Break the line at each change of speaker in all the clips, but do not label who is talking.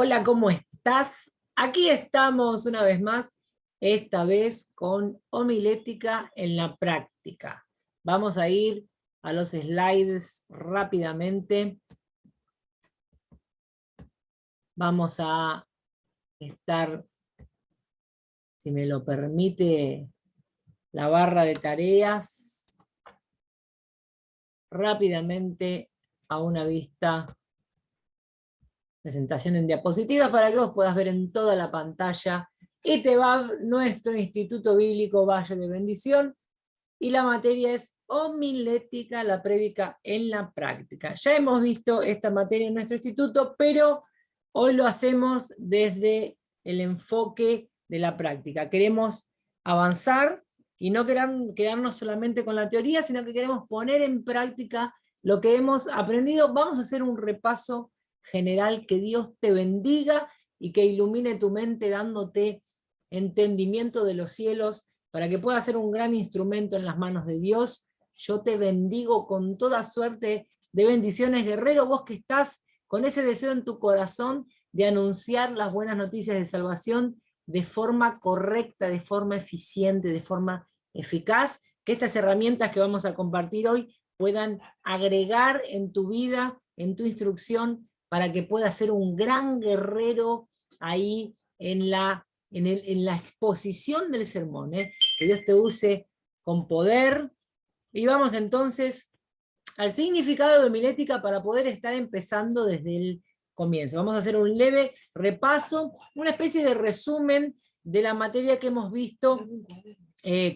Hola, ¿cómo estás? Aquí estamos una vez más, esta vez con homilética en la práctica. Vamos a ir a los slides rápidamente. Vamos a estar, si me lo permite, la barra de tareas, rápidamente a una vista. Presentación en diapositivas para que vos puedas ver en toda la pantalla. Nuestro Instituto Bíblico Valle de Bendición, y la materia es homilética, la prédica en la práctica. Ya hemos visto esta materia en nuestro instituto, pero hoy lo hacemos desde el enfoque de la práctica. Queremos avanzar y no quedarnos solamente con la teoría, sino que queremos poner en práctica lo que hemos aprendido. Vamos a hacer un repaso general. Que Dios te bendiga y que ilumine tu mente dándote entendimiento de los cielos para que puedas ser un gran instrumento en las manos de Dios. Yo te bendigo con toda suerte de bendiciones, guerrero, vos que estás con ese deseo en tu corazón de anunciar las buenas noticias de salvación de forma correcta, de forma eficiente, de forma eficaz, que estas herramientas que vamos a compartir hoy puedan agregar en tu vida, en tu instrucción, para que puedas ser un gran guerrero ahí en la exposición del sermón, que Dios te use con poder. Y vamos entonces al significado de homilética para poder estar empezando desde el comienzo. Vamos a hacer un leve repaso, una especie de resumen de la materia que hemos visto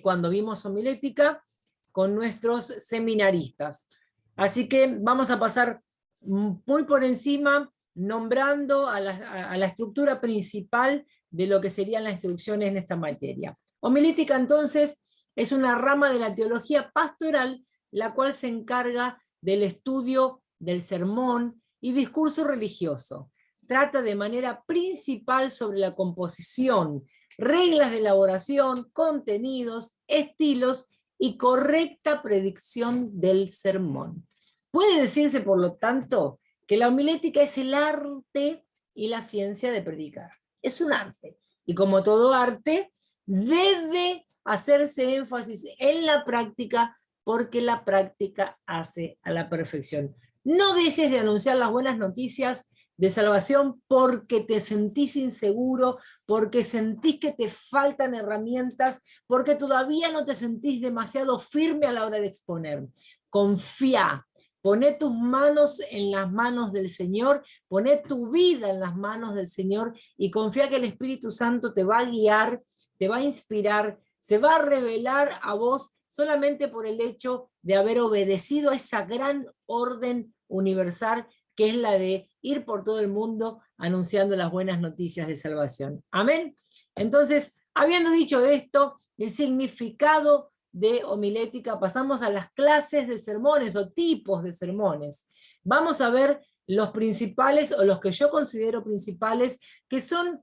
cuando vimos homilética con nuestros seminaristas. Así que vamos a pasar muy por encima, nombrando a la estructura principal de lo que serían las instrucciones en esta materia. Homilética, entonces, es una rama de la teología pastoral, la cual se encarga del estudio del sermón y discurso religioso. Trata de manera principal sobre la composición, reglas de elaboración, contenidos, estilos y correcta predicción del sermón. Puede decirse, por lo tanto, que la homilética es el arte y la ciencia de predicar. Es un arte. Y como todo arte, debe hacerse énfasis en la práctica, porque la práctica hace a la perfección. No dejes de anunciar las buenas noticias de salvación porque te sentís inseguro, porque sentís que te faltan herramientas, porque todavía no te sentís demasiado firme a la hora de exponer. Confía. Poné tus manos en las manos del Señor, poné tu vida en las manos del Señor y confía que el Espíritu Santo te va a guiar, te va a inspirar, se va a revelar a vos solamente por el hecho de haber obedecido a esa gran orden universal que es la de ir por todo el mundo anunciando las buenas noticias de salvación. Amén. Entonces, habiendo dicho esto, el significado de homilética, pasamos a las clases de sermones o tipos de sermones. Vamos a ver los principales, o los que yo considero principales, que son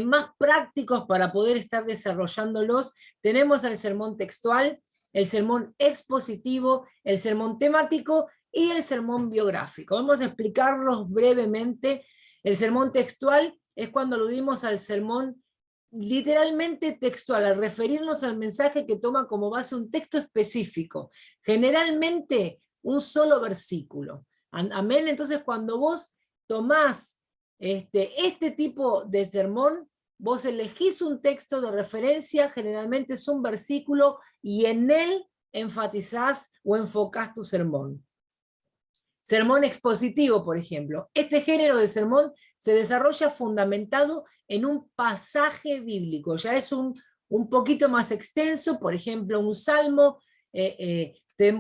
más prácticos para poder estar desarrollándolos. Tenemos el sermón textual, el sermón expositivo, el sermón temático y el sermón biográfico. Vamos a explicarlos brevemente. El sermón textual es cuando aludimos al sermón literalmente textual, al referirnos al mensaje que toma como base un texto específico, generalmente un solo versículo. Amén. Entonces, cuando vos tomás este tipo de sermón, vos elegís un texto de referencia, generalmente es un versículo, y en él enfatizás o enfocás tu sermón. Sermón expositivo, por ejemplo. Este género de sermón se desarrolla fundamentado en un pasaje bíblico. Ya es un poquito más extenso, por ejemplo, un salmo.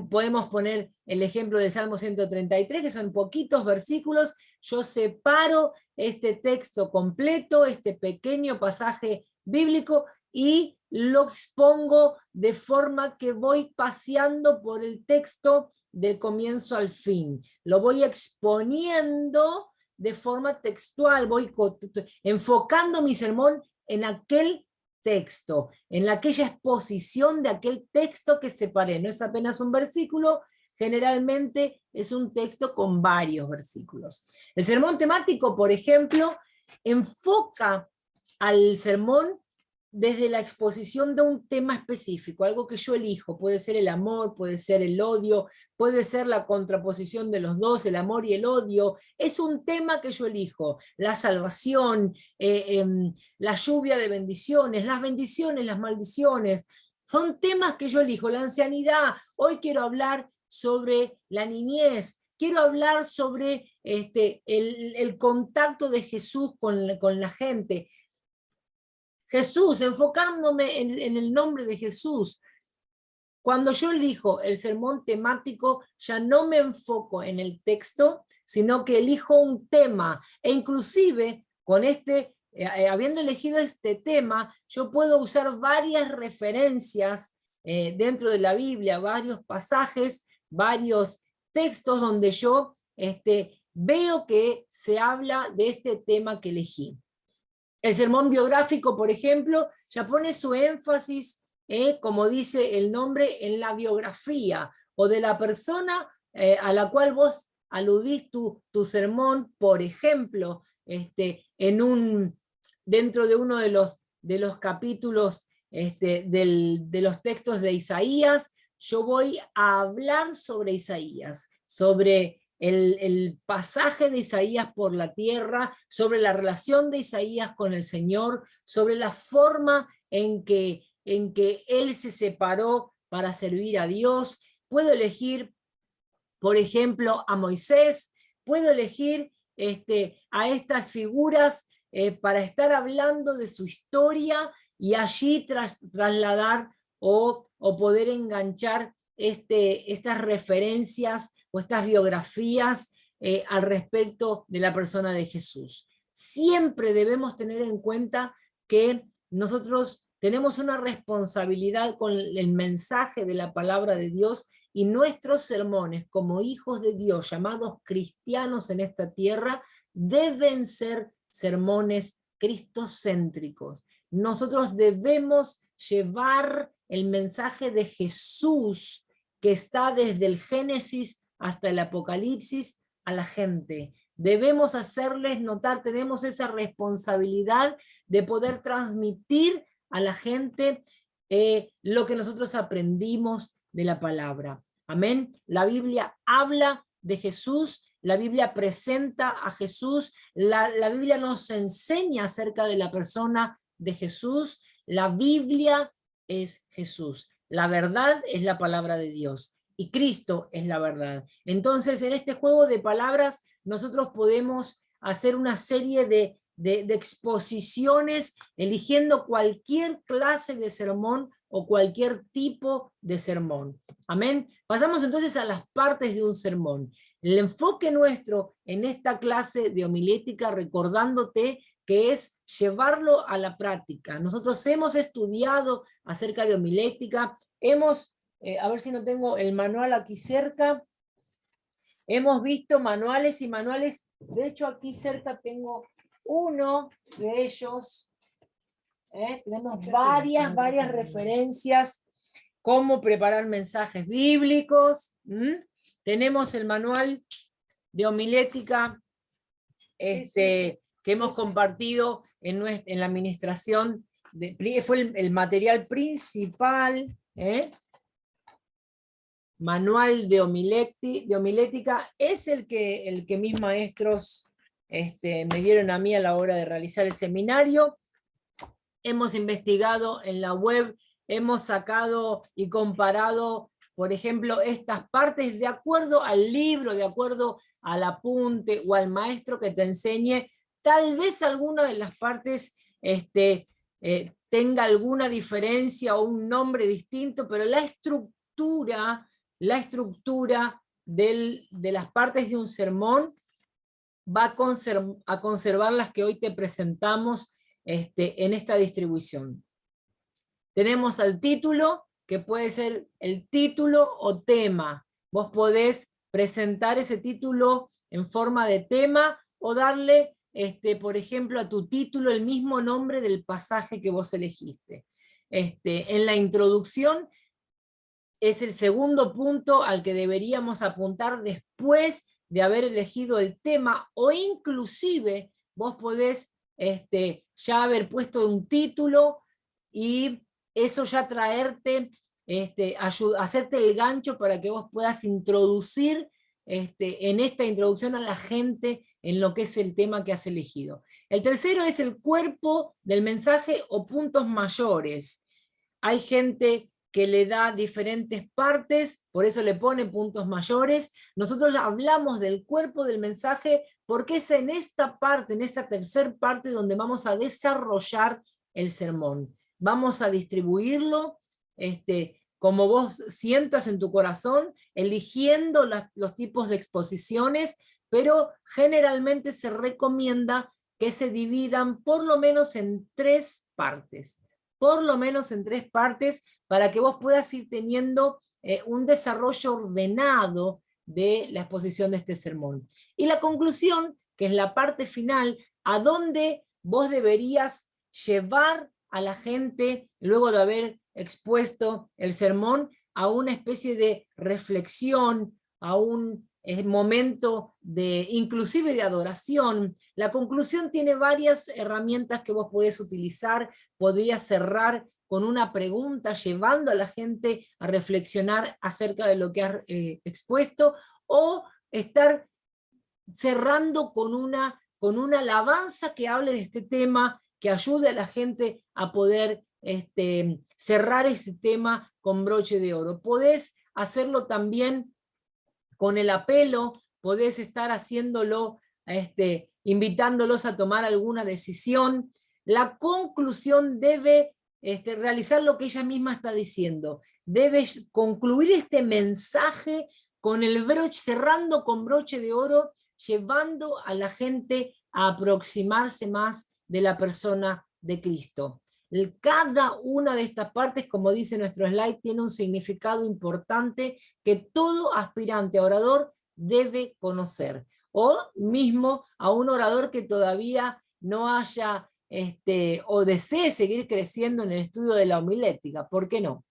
Podemos poner el ejemplo del Salmo 133, que son poquitos versículos. Yo separo este texto completo, este pequeño pasaje bíblico, y lo expongo de forma que voy paseando por el texto del comienzo al fin. Lo voy exponiendo de forma textual, voy enfocando mi sermón en aquel texto, en aquella exposición de aquel texto que separé. No es apenas un versículo, generalmente es un texto con varios versículos. El sermón temático, por ejemplo, enfoca al sermón desde la exposición de un tema específico, algo que yo elijo. Puede ser el amor, puede ser el odio, puede ser la contraposición de los dos, el amor y el odio. Es un tema que yo elijo. La salvación, la lluvia de bendiciones, las maldiciones. Son temas que yo elijo. La ancianidad, hoy quiero hablar sobre la niñez, quiero hablar sobre el contacto de Jesús con la gente. Jesús, enfocándome en el nombre de Jesús. Cuando yo elijo el sermón temático, ya no me enfoco en el texto, sino que elijo un tema, e inclusive con habiendo elegido este tema, yo puedo usar varias referencias dentro de la Biblia, varios pasajes, varios textos donde yo veo que se habla de este tema que elegí. El sermón biográfico, por ejemplo, ya pone su énfasis, como dice el nombre, en la biografía, o de la persona a la cual vos aludís tu sermón, por ejemplo, dentro de uno de los capítulos de los textos de Isaías, yo voy a hablar sobre Isaías, sobre el pasaje de Isaías por la tierra, sobre la relación de Isaías con el Señor, sobre la forma en que él se separó para servir a Dios. Puedo elegir, por ejemplo, a Moisés, puedo elegir a estas figuras para estar hablando de su historia y allí trasladar o poder enganchar estas referencias o estas biografías al respecto de la persona de Jesús. Siempre debemos tener en cuenta que nosotros tenemos una responsabilidad con el mensaje de la palabra de Dios, y nuestros sermones como hijos de Dios, llamados cristianos en esta tierra, deben ser sermones cristocéntricos. Nosotros debemos llevar el mensaje de Jesús, que está desde el Génesis hasta el Apocalipsis, a la gente. Debemos hacerles notar, tenemos esa responsabilidad de poder transmitir a la gente lo que nosotros aprendimos de la palabra. Amén. La Biblia habla de Jesús, la Biblia presenta a Jesús, la Biblia nos enseña acerca de la persona de Jesús. La Biblia es Jesús. La verdad es la palabra de Dios y Cristo es la verdad. Entonces, en este juego de palabras, nosotros podemos hacer una serie de exposiciones, eligiendo cualquier clase de sermón o cualquier tipo de sermón. Amén. Pasamos entonces a las partes de un sermón. El enfoque nuestro en esta clase de homilética, recordándote que es llevarlo a la práctica. Nosotros hemos estudiado acerca de homilética, hemos, a ver si no tengo el manual aquí cerca, hemos visto manuales y manuales. De hecho, aquí cerca tengo uno de ellos. Tenemos varias referencias, cómo preparar mensajes bíblicos. Tenemos el manual de homilética que hemos compartido en la administración, fue el material principal. Manual de homilética es el que mis maestros me dieron a mí a la hora de realizar el seminario. Hemos investigado en la web, hemos sacado y comparado, por ejemplo, estas partes de acuerdo al libro, de acuerdo al apunte o al maestro que te enseñe. Tal vez alguna de las partes tenga alguna diferencia o un nombre distinto, pero la estructura de las partes de un sermón va a conservar las que hoy te presentamos en esta distribución. Tenemos al título, que puede ser el título o tema. Vos podés presentar ese título en forma de tema o darle, por ejemplo, a tu título el mismo nombre del pasaje que vos elegiste. En la introducción es el segundo punto al que deberíamos apuntar después de haber elegido el tema, o inclusive vos podés ya haber puesto un título y eso ya traerte, hacerte el gancho para que vos puedas introducir en esta introducción a la gente en lo que es el tema que has elegido. El tercero es el cuerpo del mensaje o puntos mayores. Hay gente que le da diferentes partes, por eso le pone puntos mayores. Nosotros hablamos del cuerpo del mensaje porque es en esta parte, en esa tercer parte, donde vamos a desarrollar el sermón. Vamos a distribuirlo como vos sientas en tu corazón, eligiendo los tipos de exposiciones, pero generalmente se recomienda que se dividan por lo menos en 3 partes. Por lo menos en 3 partes, para que vos puedas ir teniendo un desarrollo ordenado de la exposición de este sermón. Y la conclusión, que es la parte final, a donde vos deberías llevar a la gente, luego de haber expuesto el sermón, a una especie de reflexión, a un momento inclusive de adoración. La conclusión tiene varias herramientas que vos podés utilizar. Podrías cerrar con una pregunta, llevando a la gente a reflexionar acerca de lo que has expuesto, o estar cerrando con una alabanza que hable de este tema, que ayude a la gente a poder cerrar ese tema con broche de oro. Podés hacerlo también con el apelo, podés estar haciéndolo, invitándolos a tomar alguna decisión. La conclusión debe realizar lo que ella misma está diciendo. Debe concluir este mensaje con el broche, cerrando con broche de oro, llevando a la gente a aproximarse más de la persona de Cristo. Cada una de estas partes, como dice nuestro slide, tiene un significado importante que todo aspirante a orador debe conocer. O mismo a un orador que todavía no haya o desee seguir creciendo en el estudio de la homilética. ¿Por qué no?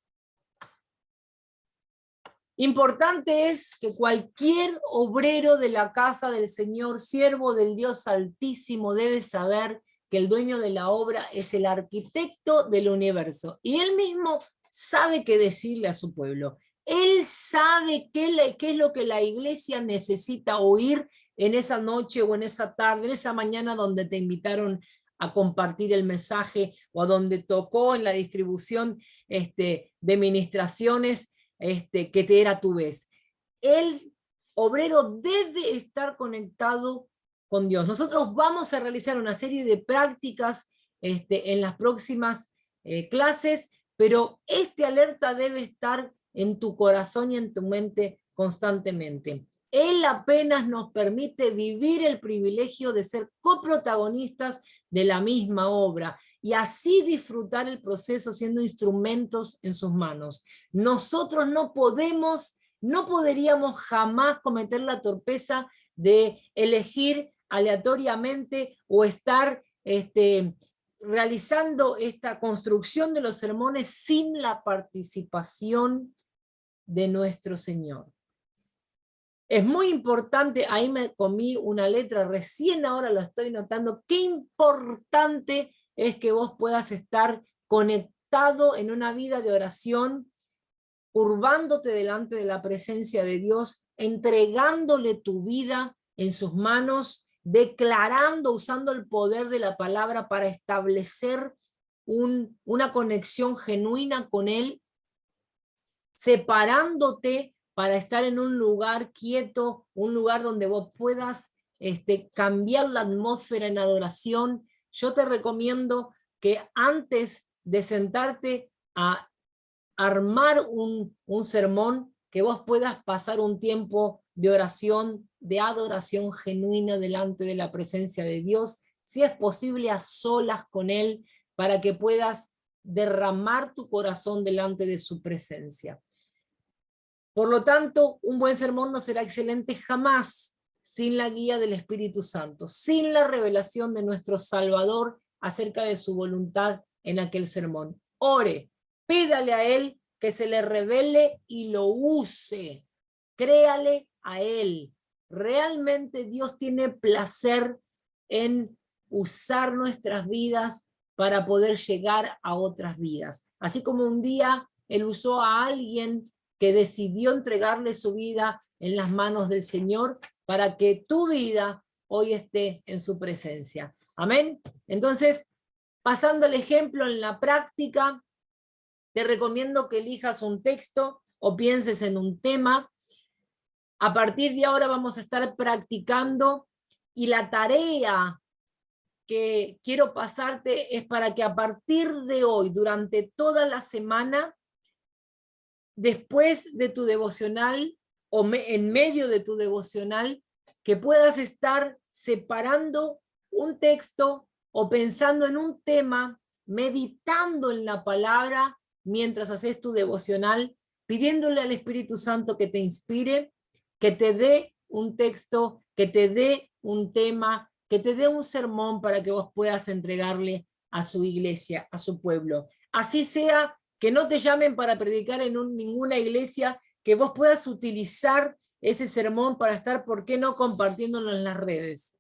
Importante es que cualquier obrero de la casa del Señor, siervo del Dios Altísimo, debe saber que el dueño de la obra es el arquitecto del universo. Y él mismo sabe qué decirle a su pueblo. Él sabe qué es lo que la iglesia necesita oír en esa noche o en esa tarde, en esa mañana donde te invitaron a compartir el mensaje, o a donde tocó en la distribución de ministraciones que te era tu vez. El obrero debe estar conectado con Dios. Nosotros vamos a realizar una serie de prácticas en las próximas clases, pero este alerta debe estar en tu corazón y en tu mente constantemente. Él apenas nos permite vivir el privilegio de ser coprotagonistas de la misma obra y así disfrutar el proceso siendo instrumentos en sus manos. Nosotros no podríamos jamás cometer la torpeza de elegir aleatoriamente o estar realizando esta construcción de los sermones sin la participación de nuestro Señor. Es muy importante, ahí me comí una letra, recién ahora lo estoy notando, qué importante es que vos puedas estar conectado en una vida de oración, curvándote delante de la presencia de Dios, entregándole tu vida en sus manos, declarando, usando el poder de la palabra para establecer una conexión genuina con Él, separándote para estar en un lugar quieto, un lugar donde vos puedas cambiar la atmósfera en adoración. Yo te recomiendo que antes de sentarte a armar un sermón, que vos puedas pasar un tiempo de oración, de adoración genuina delante de la presencia de Dios, si es posible a solas con Él, para que puedas derramar tu corazón delante de su presencia. Por lo tanto, un buen sermón no será excelente jamás sin la guía del Espíritu Santo, sin la revelación de nuestro Salvador acerca de su voluntad en aquel sermón. Ore, pídale a Él que se le revele y lo use. Créale a Él. Realmente Dios tiene placer en usar nuestras vidas para poder llegar a otras vidas. Así como un día Él usó a alguien que decidió entregarle su vida en las manos del Señor para que tu vida hoy esté en su presencia. Amén. Entonces, pasando el ejemplo en la práctica, te recomiendo que elijas un texto o pienses en un tema. A partir de ahora vamos a estar practicando y la tarea que quiero pasarte es para que a partir de hoy, durante toda la semana, después de tu devocional o en medio de tu devocional, que puedas estar separando un texto o pensando en un tema, meditando en la palabra mientras haces tu devocional, pidiéndole al Espíritu Santo que te inspire, que te dé un texto, que te dé un tema, que te dé un sermón para que vos puedas entregarle a su iglesia, a su pueblo. Así sea que no te llamen para predicar en ninguna iglesia, que vos puedas utilizar ese sermón para estar, ¿por qué no?, compartiéndolo en las redes.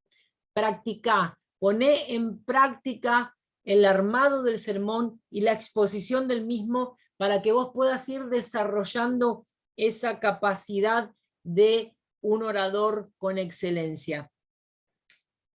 Practicá, poné en práctica el armado del sermón y la exposición del mismo para que vos puedas ir desarrollando esa capacidad de un orador con excelencia.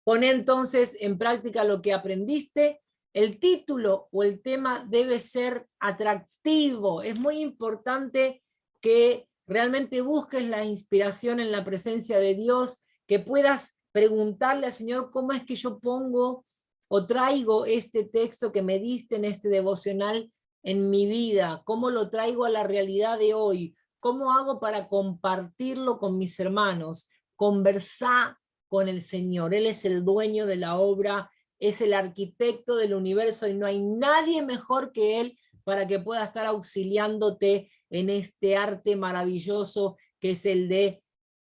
Poné entonces en práctica lo que aprendiste. El título o el tema debe ser atractivo. Es muy importante que realmente busques la inspiración en la presencia de Dios, que puedas preguntarle al Señor cómo es que yo pongo o traigo este texto que me diste en este devocional en mi vida, cómo lo traigo a la realidad de hoy, cómo hago para compartirlo con mis hermanos. Conversá con el Señor. Él es el dueño de la obra, es el arquitecto del universo y no hay nadie mejor que Él para que pueda estar auxiliándote en este arte maravilloso que es el de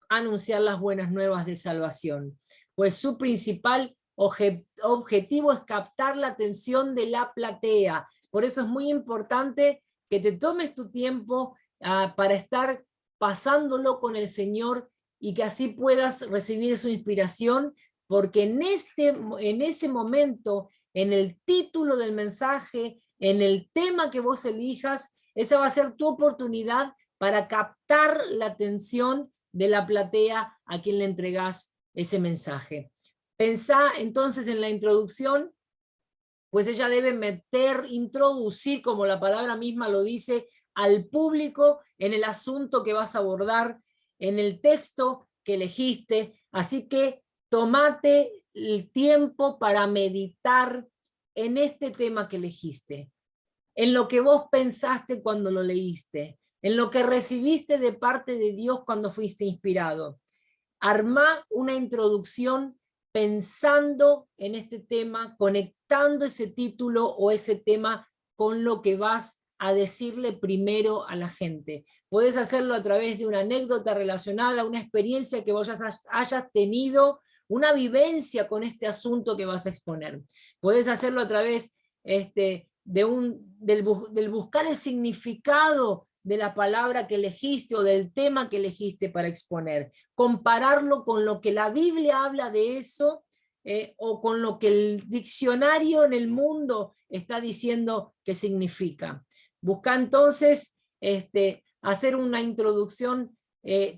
anunciar las buenas nuevas de salvación. Pues su principal objetivo es captar la atención de la platea. Por eso es muy importante que te tomes tu tiempo para estar pasándolo con el Señor y que así puedas recibir su inspiración, porque en ese momento, en el título del mensaje, en el tema que vos elijas, esa va a ser tu oportunidad para captar la atención de la platea a quien le entregás ese mensaje. Pensá entonces en la introducción, pues ella debe introducir, como la palabra misma lo dice, al público en el asunto que vas a abordar, en el texto que elegiste. Así que tomate el tiempo para meditar en este tema que elegiste, en lo que vos pensaste cuando lo leíste, en lo que recibiste de parte de Dios cuando fuiste inspirado. Armá una introducción pensando en este tema, conectando ese título o ese tema con lo que vas a decirle primero a la gente. Podés hacerlo a través de una anécdota relacionada a una experiencia que vos hayas tenido, una vivencia con este asunto que vas a exponer. Podés hacerlo a través del buscar el significado de la palabra que elegiste o del tema que elegiste para exponer, compararlo con lo que la Biblia habla de eso, o con lo que el diccionario en el mundo está diciendo que significa. Busca entonces hacer una introducción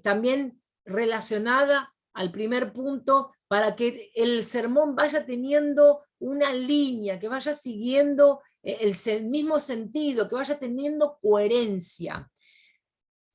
también relacionada al primer punto, para que el sermón vaya teniendo una línea, que vaya siguiendo el mismo sentido, que vaya teniendo coherencia.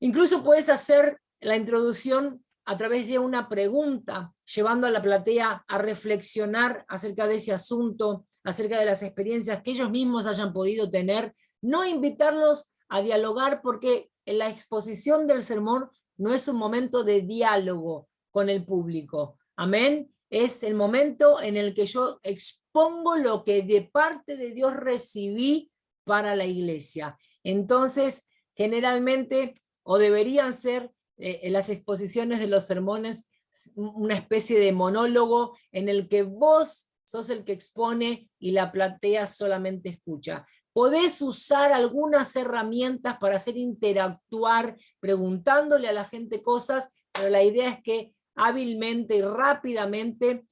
Incluso puedes hacer la introducción a través de una pregunta, llevando a la platea a reflexionar acerca de ese asunto, acerca de las experiencias que ellos mismos hayan podido tener, no invitarlos a dialogar, porque en la exposición del sermón no es un momento de diálogo con el público. Amén. Es el momento en el que yo expongo lo que de parte de Dios recibí para la iglesia. Entonces, generalmente, o deberían ser las exposiciones de los sermones, una especie de monólogo en el que vos sos el que expone y la platea solamente escucha. Podés usar algunas herramientas para hacer interactuar, preguntándole a la gente cosas, pero la idea es que hábilmente y rápidamente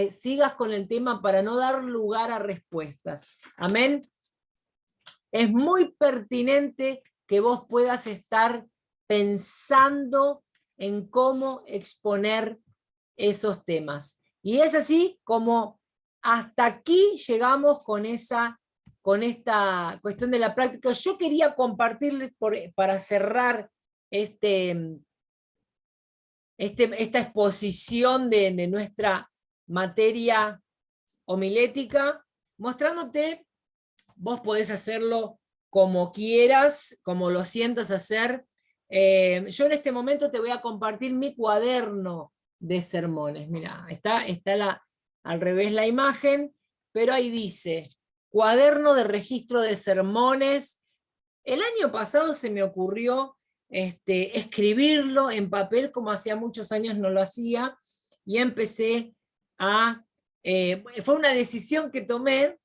sigas con el tema para no dar lugar a respuestas. Amén. Es muy pertinente que vos puedas estar pensando en cómo exponer esos temas. Y es así como hasta aquí llegamos con esta cuestión de la práctica. Yo quería compartirles para cerrar esta exposición de nuestra materia homilética, mostrándote, vos podés hacerlo como quieras, como lo sientas hacer. Yo en este momento te voy a compartir mi cuaderno de sermones. Mirá, está al revés la imagen, pero ahí dice, cuaderno de registro de sermones. El año pasado se me ocurrió escribirlo en papel, como hacía muchos años no lo hacía, y empecé fue una decisión que tomé,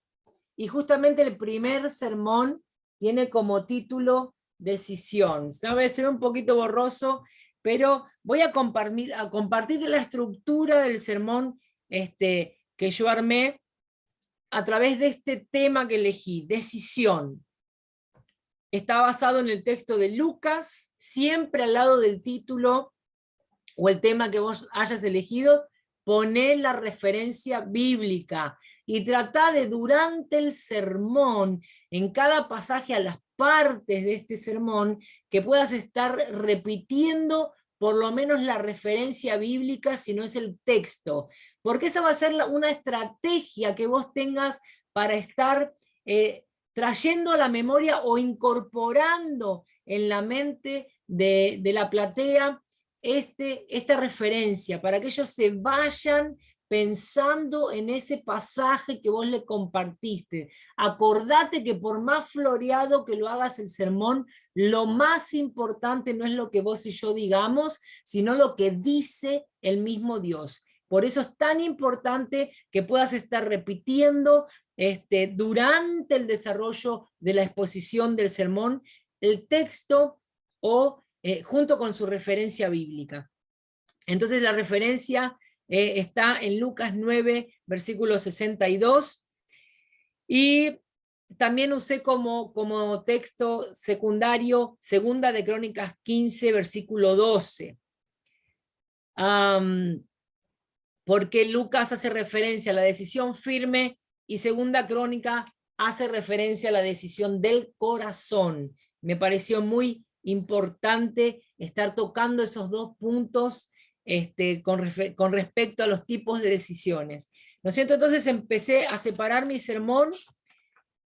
y justamente el primer sermón tiene como título Decisión. Se ve un poquito borroso, pero voy a compartir la estructura del sermón que yo armé a través de este tema que elegí, decisión. Está basado en el texto de Lucas, siempre al lado del título o el tema que vos hayas elegido, poné la referencia bíblica y tratá de durante el sermón, en cada pasaje a las partes de este sermón, que puedas estar repitiendo por lo menos la referencia bíblica, si no es el texto, porque esa va a ser una estrategia que vos tengas para estar trayendo a la memoria o incorporando en la mente de la platea esta referencia, para que ellos se vayan pensando en ese pasaje que vos le compartiste. Acordate que por más floreado que lo hagas el sermón, lo más importante no es lo que vos y yo digamos, sino lo que dice el mismo Dios. Por eso es tan importante que puedas estar repitiendo durante el desarrollo de la exposición del sermón el texto o junto con su referencia bíblica. Entonces la referencia está en Lucas 9, versículo 62, y también usé como texto secundario Segunda de Crónicas 15, versículo 12. Porque Lucas hace referencia a la decisión firme y Segunda Crónica hace referencia a la decisión del corazón. Me pareció muy importante estar tocando esos dos puntos con respecto a los tipos de decisiones. ¿No es cierto? Entonces empecé a separar mi sermón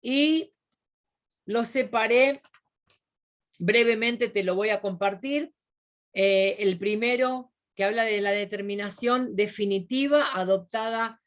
y lo separé brevemente, te lo voy a compartir. El primero, que habla de la determinación definitiva adoptada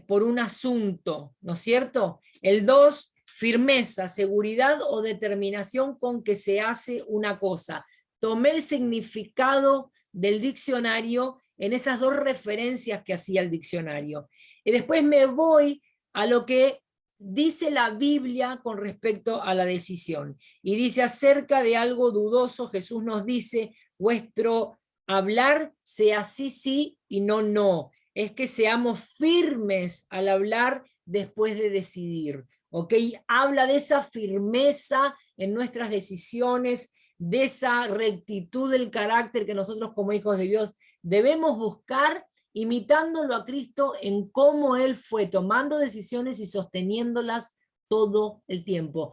por un asunto, ¿no es cierto? El 2, firmeza, seguridad o determinación con que se hace una cosa. Tomé el significado del diccionario en esas dos referencias que hacía el diccionario. Y después me voy a lo que dice la Biblia con respecto a la decisión. Y dice, acerca de algo dudoso, Jesús nos dice, vuestro hablar sea sí, sí y no, no. Es que seamos firmes al hablar después de decidir. ¿Ok? Habla de esa firmeza en nuestras decisiones, de esa rectitud del carácter que nosotros como hijos de Dios debemos buscar, imitándolo a Cristo en cómo Él fue tomando decisiones y sosteniéndolas todo el tiempo,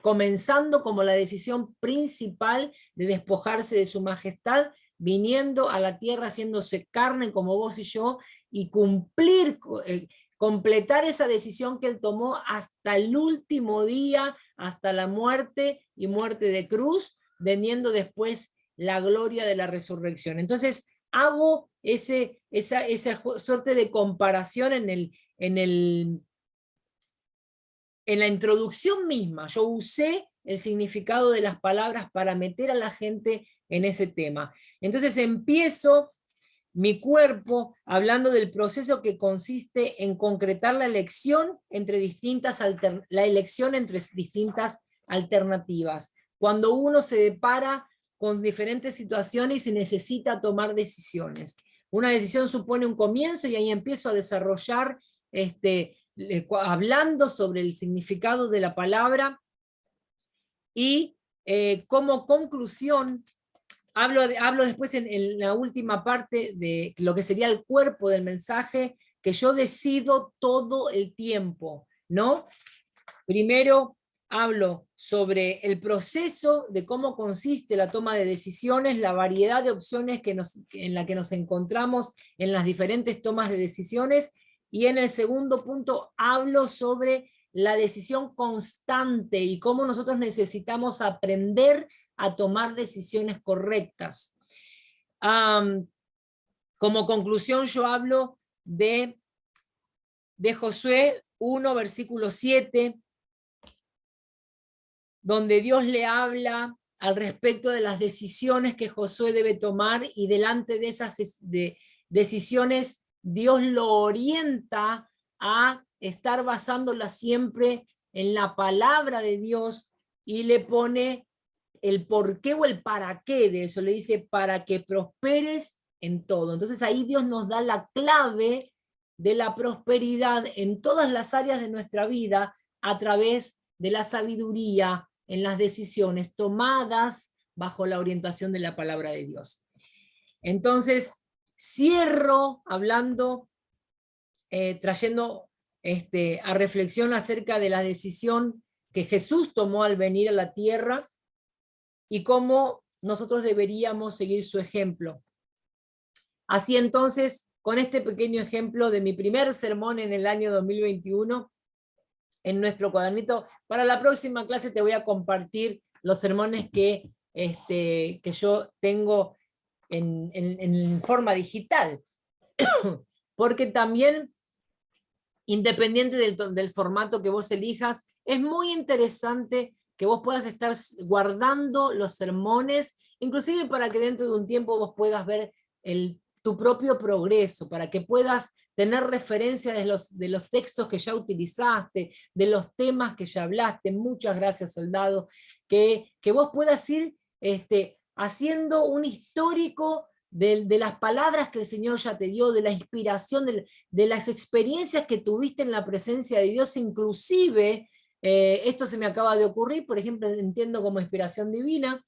comenzando como la decisión principal de despojarse de su majestad, viniendo a la tierra haciéndose carne como vos y yo, y completar esa decisión que Él tomó hasta el último día, hasta la muerte y muerte de cruz, teniendo después la gloria de la resurrección. Entonces hago esa suerte de comparación en la introducción misma. Yo usé el significado de las palabras para meter a la gente en ese tema. Entonces empiezo Mi cuerpo, hablando del proceso que consiste en concretar la elección entre distintas alternativas. Cuando uno se depara con diferentes situaciones y necesita tomar decisiones. Una decisión supone un comienzo y ahí empiezo a desarrollar, hablando sobre el significado de la palabra, y como conclusión, hablo después en la última parte de lo que sería el cuerpo del mensaje, que yo decido todo el tiempo, ¿no? Primero hablo sobre el proceso de cómo consiste la toma de decisiones, la variedad de opciones en la que nos encontramos en las diferentes tomas de decisiones, y en el segundo punto hablo sobre la decisión constante y cómo nosotros necesitamos aprender a tomar decisiones correctas. Como conclusión yo hablo de Josué 1, versículo 7, donde Dios le habla al respecto de las decisiones que Josué debe tomar, y delante de esas decisiones Dios lo orienta a estar basándolas siempre en la palabra de Dios, y le pone el por qué o el para qué de eso, le dice para que prosperes en todo. Entonces ahí Dios nos da la clave de la prosperidad en todas las áreas de nuestra vida a través de la sabiduría en las decisiones tomadas bajo la orientación de la palabra de Dios. Entonces, cierro hablando, trayendo a reflexión acerca de la decisión que Jesús tomó al venir a la tierra y cómo nosotros deberíamos seguir su ejemplo. Así entonces, con este pequeño ejemplo de mi primer sermón en el año 2021, en nuestro cuadernito, para la próxima clase te voy a compartir los sermones que yo tengo en forma digital, porque también, independiente del formato que vos elijas, es muy interesante que vos puedas estar guardando los sermones, inclusive para que dentro de un tiempo vos puedas ver tu propio progreso, para que puedas tener referencia de los textos que ya utilizaste, de los temas que ya hablaste. Muchas gracias, soldado, que vos puedas ir haciendo un histórico de las palabras que el Señor ya te dio, de la inspiración, de las experiencias que tuviste en la presencia de Dios, inclusive, esto se me acaba de ocurrir, por ejemplo, entiendo como inspiración divina,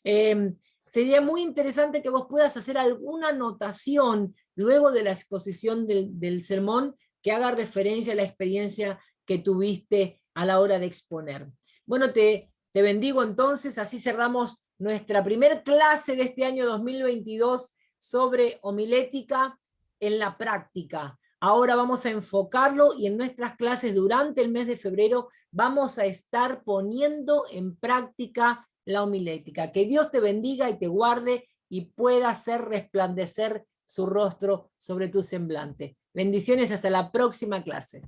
sería muy interesante que vos puedas hacer alguna anotación luego de la exposición del sermón que haga referencia a la experiencia que tuviste a la hora de exponer. Bueno, te bendigo entonces, así cerramos nuestra primer clase de este año 2022 sobre homilética en la práctica. Ahora vamos a enfocarlo, y en nuestras clases durante el mes de febrero vamos a estar poniendo en práctica la homilética. Que Dios te bendiga y te guarde y pueda hacer resplandecer su rostro sobre tu semblante. Bendiciones, hasta la próxima clase.